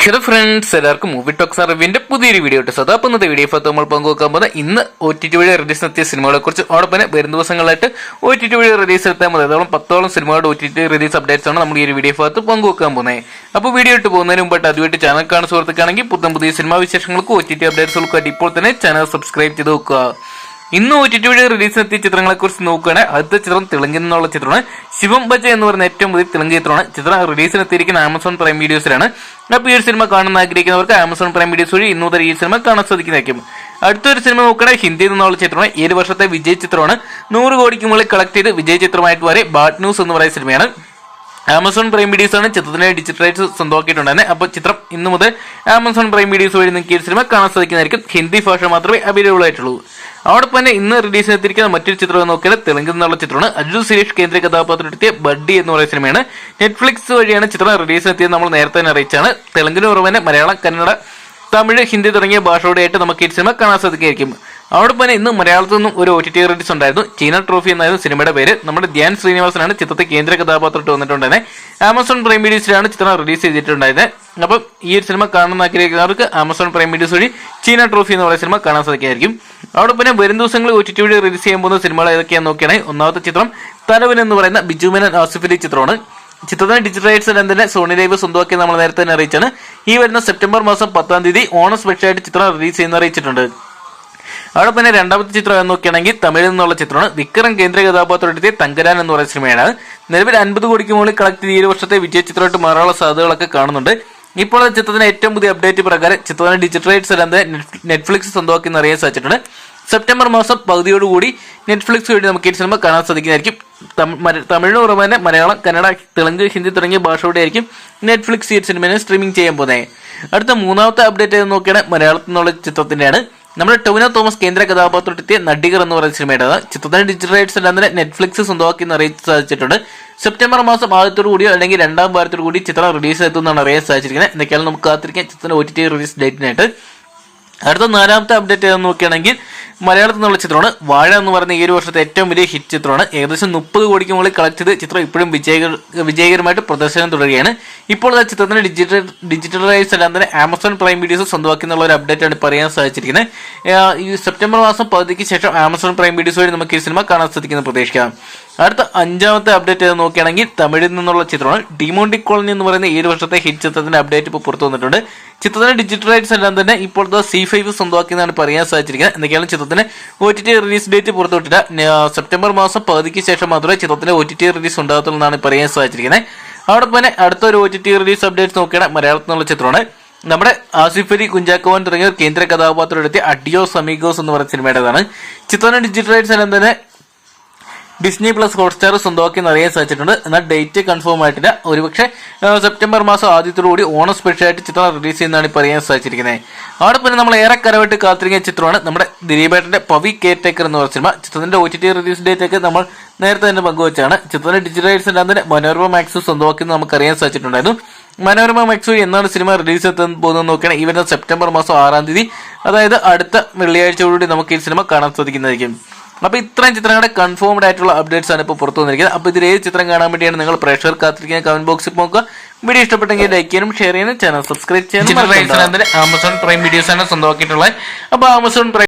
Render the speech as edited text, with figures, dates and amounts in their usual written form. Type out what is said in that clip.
Hello friends, എല്ലാവർക്കും movie talks അറിവിന്റെ പുതിയൊരു വീഡിയോ ഇട്ട് സദാ ഇന്നത്തെ വീഡിയോ നമ്മൾ പങ്കുവെക്കാൻ പോകുന്നത് ഇന്ന് OTT വഴി റിലീസ് നടത്തിയ സിനിമകളെ കുറിച്ച് അതോടൊപ്പം വരും ദിവസങ്ങളായിട്ട് OTT വഴി റിലീസ് എടുത്താൽ മതി അതോളം 10ഓളം സിനിമകളുടെ OTT റിലീസ് അപ്ഡേറ്റ്സ് ആണ് നമ്മൾ ഈ ഒരു വീഡിയോ പങ്കുവെക്കാൻ പോകുന്നത്. അപ്പോൾ വീഡിയോ ഇട്ട് പോകുന്നതിന് മുമ്പായിട്ട് അതുമായിട്ട് ചാനൽ കാണുന്ന സുഹൃത്തുക്കാണെങ്കിൽ പുതിയ സിനിമാ വിശേഷങ്ങൾക്കും OTT അപ്ഡേറ്റ്സുകൾക്കായിട്ട് ഇപ്പോൾ തന്നെ ചാനൽ സബ്സ്ക്രൈബ് ചെയ്ത് നോക്കുക. ഇന്ന് OTT വഴി റിലീസ് നടത്തിയ ചിത്രങ്ങളെ കുറിച്ച് നോക്കുകയാണെങ്കിൽ അടുത്ത ചിത്രം തെലുങ്കിൽ നിന്നുള്ള ചിത്രമാണ്. ശിവം ബജ എന്ന് പറയുന്ന ഏറ്റവും പുതിയ തെലുങ്ക് ചിത്രമാണ്. ചിത്രം റിലീസിനെത്തിയിരിക്കുന്ന ആമസോൺ പ്രൈം വീഡിയോസിലാണ്. അപ്പോൾ ഈ ഒരു സിനിമ കാണുന്ന ആഗ്രഹിക്കുന്നവർക്ക് ആമസോൺ പ്രൈം വീഡിയോസ് വഴി ഇന്നു മുതൽ ഈ സിനിമ കാണാൻ സാധിക്കുന്നതായിരിക്കും. അടുത്തൊരു സിനിമ നോക്കുകയാണെങ്കിൽ ഹിന്ദിയിൽ നിന്നുള്ള ചിത്രമാണ്. ഈ ഒരു വർഷത്തെ വിജയ് ചിത്രമാണ്. 100 കോടിക്ക് മുകളിൽ കളക്ട് ചെയ്ത് വിജയ് ചിത്രമായിട്ട് വരെ ബാഡ് ന്യൂസ് എന്ന് പറയുന്ന സിനിമയാണ്. ആമസോൺ പ്രൈം വീഡിയോസ് ആണ് ചിത്രത്തിന്റെ ഡിജിറ്റൽ റൈറ്റ്സ് സ്വന്തമാക്കിയിട്ടുണ്ടായിരുന്നത്. അപ്പോൾ ചിത്രം ഇന്നു മുതൽ ആമസോൺ പ്രൈം വീഡിയോസ് വഴി നിങ്ങൾക്ക് ഈ സിനിമ കാണാൻ സാധിക്കുന്നതായിരിക്കും. ഹിന്ദി ഭാഷ മാത്രമേ അവൈലബിൾ ആയിട്ടുള്ളൂ. അതോടൊപ്പം തന്നെ ഇന്ന് റിലീസ് ചെയ്തിരിക്കുന്ന മറ്റൊരു ചിത്രം നോക്കിയാൽ തെലുങ്കിൽ നിന്നുള്ള ചിത്രമാണ്. അർജുൻ സുരേഷ് കേന്ദ്ര കഥാപാത്രത്തിലെത്തിയ ബഡ്ഡി എന്ന് പറയുന്ന സിനിമയാണ്. നെറ്റ്ഫ്ലിക്സ് വഴിയാണ് ചിത്രം റിലീസ് എത്തിയത്. നമ്മൾ നേരത്തെ തന്നെ അറിയിച്ചാണ്. തെലുങ്കിന് പുറമെ മലയാളം, കന്നഡ, തമിഴ്, ഹിന്ദി തുടങ്ങിയ ഭാഷയോടെയായിട്ട് നമുക്ക് ഈ സിനിമ കാണാൻ സാധിക്കുകയായിരിക്കും. അതോടൊപ്പം തന്നെ ഇന്ന് മലയാളത്തിൽ നിന്നും ഒരു OTT റിലീസ് ഉണ്ടായിരുന്നു. ചീന ട്രോഫി എന്നായിരുന്നു സിനിമയുടെ പേര്. നമ്മുടെ ധ്യാൻ ശ്രീനിവാസനാണ് ചിത്രത്തെ കേന്ദ്ര കഥാപാത്രമായിട്ട് വന്നിട്ടുണ്ടായിരുന്നത്. ആമസോൺ പ്രൈം വീഡിയോസിലാണ് ചിത്രം റിലീസ് ചെയ്തിട്ടുണ്ടായിരുന്നത്. അപ്പം ഈ ഒരു സിനിമ കാണുന്ന ആഗ്രഹിക്കുന്നവർക്ക് ആമസോൺ പ്രൈം വീഡിയോസ് വഴി ചീന ട്രോഫി എന്ന് പറയുന്ന സിനിമ കാണാൻ സാധിക്കുകയായിരിക്കും. അതോടൊപ്പം തന്നെ വരും ദിവസങ്ങളിൽ OTT വഴി റിലീസ് ചെയ്യാൻ പോകുന്ന സിനിമകൾ ഏതൊക്കെയാണെന്ന് നോക്കുകയാണെങ്കിൽ ഒന്നാമത്തെ ചിത്രം തലവൻ എന്ന് പറയുന്ന ബിജു മേനോൻ ആസിഫ് അലി ചിത്രമാണ്. ചിത്രത്തിന് ഡിജിറ്റൽ റൈറ്റ്സ് എല്ലാം തന്നെ സോണി ലൈവ് സ്വന്തമാക്കി നമ്മൾ നേരത്തെ തന്നെ അറിയിച്ചാണ്. ഈ വരുന്ന സെപ്റ്റംബർ മാസം 10-ാം തീയതി ഓണം സ്പെഷ്യലായിട്ട് ചിത്രം റിലീസ് ചെയ്യുന്ന അറിയിച്ചിട്ടുണ്ട്. അവിടെ പിന്നെ രണ്ടാമത്തെ ചിത്രം എന്ന് നോക്കുകയാണെങ്കിൽ തമിഴിൽ നിന്നുള്ള ചിത്രമാണ്. വിക്രം കേന്ദ്ര കഥാപാത്രത്തെ തങ്കരാൻ എന്ന് പറയുന്ന സിനിമയാണ്. നിലവിൽ 50 കോടിക്ക് മുകളിൽ കളക്ട് ചെയ്ത് 7 വർഷത്തെ വിജയ ചിത്രമായിട്ട് മാറാനുള്ള സാധ്യതകളൊക്കെ കാണുന്നുണ്ട്. ഇപ്പോൾ ചിത്രത്തിന്റെ ഏറ്റവും പുതിയ അപ്ഡേറ്റ് പ്രകാരം ചിത്രത്തിന്റെ ഡിജിറ്റൽ റൈറ്റ്സ് എല്ലാം നെറ്റ്ഫ്ലിക്സ് സ്വന്തമാക്കി എന്ന് അറിയാൻ സാധിച്ചിട്ടുണ്ട്. സെപ്റ്റംബർ മാസം പകുതിയോടുകൂടി നെറ്റ്ഫ്ലിക്സ് വഴി നമുക്ക് ഈ സിനിമ കാണാൻ സാധിക്കുന്നതായിരിക്കും. തമിഴിന് പുറമെ മലയാളം, കന്നഡ, തെലുങ്ക്, ഹിന്ദി തുടങ്ങിയ ഭാഷയോടെ ആയിരിക്കും നെറ്റ്ഫ്ലിക്സ് ഈ സിനിമയെ സ്ട്രീമിംഗ് ചെയ്യാൻ പോകുന്നത്. അടുത്ത മൂന്നാമത്തെ അപ്ഡേറ്റ് നോക്കിയാണ് മലയാളത്തിൽ നിന്നുള്ള ചിത്രത്തിന്റെയാണ്. നമ്മുടെ ടൊവിനോ തോമസ് കേന്ദ്ര കഥാപാത്രത്തെത്തിയ നടികർ എന്ന് പറയുന്ന സിനിമയുടെ ചിത്രത്തിന്റെ ഡിജിറ്റൽ റൈറ്റ്സ് എല്ലാം തന്നെ നെറ്റ്ഫ്ലിക്സ് സ്വന്തമാക്കി അറിയിച്ച് സാധിച്ചിട്ടുണ്ട്. സെപ്റ്റംബർ മാസം ആദ്യത്തോടു കൂടിയോ അല്ലെങ്കിൽ രണ്ടാം വാരത്തോടു കൂടി ചിത്രം റിലീസ് എത്തുമെന്നാണ് അറിയാൻ സാധിച്ചിരിക്കുന്നത്. എന്തൊക്കെയാണ് നമുക്ക് കാത്തിരിക്കാൻ ചിത്രത്തിന്റെ OTT റിലീസ് ഡേറ്റിനായിട്ട്. അടുത്ത നാലാമത്തെ അപ്ഡേറ്റ് നോക്കുകയാണെങ്കിൽ മലയാളത്തിൽ നിന്നുള്ള ചിത്രമാണ്. വാഴ എന്ന് പറയുന്ന ഈ ഒരു വർഷത്തെ ഏറ്റവും വലിയ ഹിറ്റ് ചിത്രമാണ്. ഏകദേശം 30 കോടിക്ക് മുകളിൽ കളക്ട് ചെയ്ത് ചിത്രം ഇപ്പോഴും വിജയകരമായിട്ട് പ്രദർശനം തുടരുകയാണ്. ഇപ്പോൾ ചിത്രത്തിന്റെ ഡിജിറ്റൽ റൈറ്റ്സ് എല്ലാം തന്നെ ആമസോൺ പ്രൈം വീഡിയോസ് സ്വന്തമാക്കി എന്നുള്ള ഒരു അപ്ഡേറ്റ് ആണ് പറയാൻ സാധിച്ചിരിക്കുന്നത്. ഈ സെപ്റ്റംബർ മാസം 10-ക്ക് ശേഷം ആമസോൺ പ്രൈം വീഡിയോസ് വഴി നമുക്ക് ഈ സിനിമ കാണാൻ സാധിക്കുന്നത് പ്രതീക്ഷിക്കാം. അടുത്ത അഞ്ചാമത്തെ അപ്ഡേറ്റ് നോക്കുകയാണെങ്കിൽ തമിഴിൽ നിന്നുള്ള ചിത്രമാണ്. ഡിമോണ്ടി കോളനി എന്ന് പറയുന്ന ഈ ഒരു വർഷത്തെ ഹിറ്റ് ചിത്രത്തിന്റെ അപ്ഡേറ്റ് ഇപ്പോൾ പുറത്തു വന്നിട്ടുണ്ട്. ചിത്രത്തിന്റെ ഡിജിറ്റൽ റൈറ്റ്സ് എല്ലാം തന്നെ ഇപ്പോഴത്തെ C5 സ്വന്തമാക്കിയെന്നാണ് പറയാൻ സാധിച്ചിരിക്കുന്നത്. എന്തൊക്കെയാണ് ചിത്രത്തിന് OTT റിലീസ് ഡേറ്റ് പുറത്തുവിട്ടില്ല. സെപ്റ്റംബർ മാസം 10-ക്ക് ശേഷം മാത്രമേ ചിത്രത്തിന്റെ OTT റിലീസ് ഉണ്ടാകത്തുള്ളൂ എന്നാണ് പറയാൻ സാധിച്ചിരിക്കുന്നത്. അവിടെ തന്നെ അടുത്തൊരു OTT റിലീസ് അപ്ഡേറ്റ്സ് നോക്കിയാണ് മലയാളത്തിൽ നിന്നുള്ള ചിത്രമാണ്. നമ്മുടെ ആസിഫ് അലി, കുഞ്ചാക്കോവൻ തുടങ്ങിയ കേന്ദ്ര കഥാപാത്രമെടുത്തിയ അഡിയോസ് അമീഗോസ് എന്ന് പറയുന്ന സിനിമയുടേതാണ്. ചിത്രത്തിന്റെ ഡിജിറ്റൽ റൈറ്റ്സ് എല്ലാം തന്നെ ഡിസ്നി പ്ലസ് ഹോട്ട്സ്റ്റാർ സ്വന്തമാക്കി അറിയാൻ സാധിച്ചിട്ടുണ്ട്. എന്നാൽ ഡേറ്റ് കൺഫേം ആയിട്ടില്ല. ഒരുപക്ഷെ സെപ്റ്റംബർ മാസം ആദ്യത്തോടുകൂടി ഓണം സ്പെഷ്യലായിട്ട് ചിത്രം റിലീസ് ചെയ്യുന്നതാണ് പറയാൻ സാധിച്ചിരിക്കുന്നത്. അവിടെ പിന്നെ നമ്മൾ ഏറെ കരവായിട്ട് കാത്തിരിക്കുന്ന ചിത്രമാണ് നമ്മുടെ ദിലീപേട്ടന്റെ പവി കെയർ ടേക്കർ എന്ന് പറയുന്ന സിനിമ. ചിത്രത്തിന്റെ OTT റിലീസ് ഡേറ്റ് ഒക്കെ നമ്മൾ നേരത്തെ തന്നെ പങ്കുവച്ചാണ്. ചിത്രത്തിന്റെ ഡിജിറ്റൽ റൈറ്റ്സ് എല്ലാം തന്നെ മനോരമ മാക്സ് സ്വന്തമാക്കി നമുക്ക് അറിയാൻ സാധിച്ചിട്ടുണ്ടായിരുന്നു. മനോരമ മാക്സ് വഴി എന്നാണ് സിനിമ റിലീസ് എത്താൻ പോകുന്നത് നോക്കിയാണ് ഈ വരുന്ന സെപ്റ്റംബർ മാസം 6-ാം തീയതി, അതായത് അടുത്ത വെള്ളിയാഴ്ചയോടുകൂടി നമുക്ക് ഈ സിനിമ കാണാൻ സാധിക്കുന്നതായിരിക്കും. അപ്പോൾ ഇത്രയും ചിത്രങ്ങളുടെ കൺഫേംഡ് ആയിട്ടുള്ള അപ്ഡേറ്റ്സ് ആണ് ഇപ്പോൾ പുറത്തു വന്നിരിക്കുന്നത്. അപ്പോൾ ഇതിൽ ഏത് ചിത്രം കാണാൻ വേണ്ടിയാണ് നിങ്ങൾ പ്രേക്ഷകർ കാത്തിരിക്കുന്ന കമന്റ് ബോക്സിൽ നോക്കുക. വീഡിയോ ഇഷ്ടപ്പെട്ടെങ്കിൽ ലൈക്ക് ചെയ്യാനും ഷെയർ ചെയ്യാനും ചാനൽ സബ്സ്ക്രൈബ് ചെയ്യാനും. ആമസോൺ പ്രൈം വീഡിയോസ് ആണ് സ്വന്തമാക്കിയിട്ടുള്ളത്. അപ്പോൾ ആമസോൺ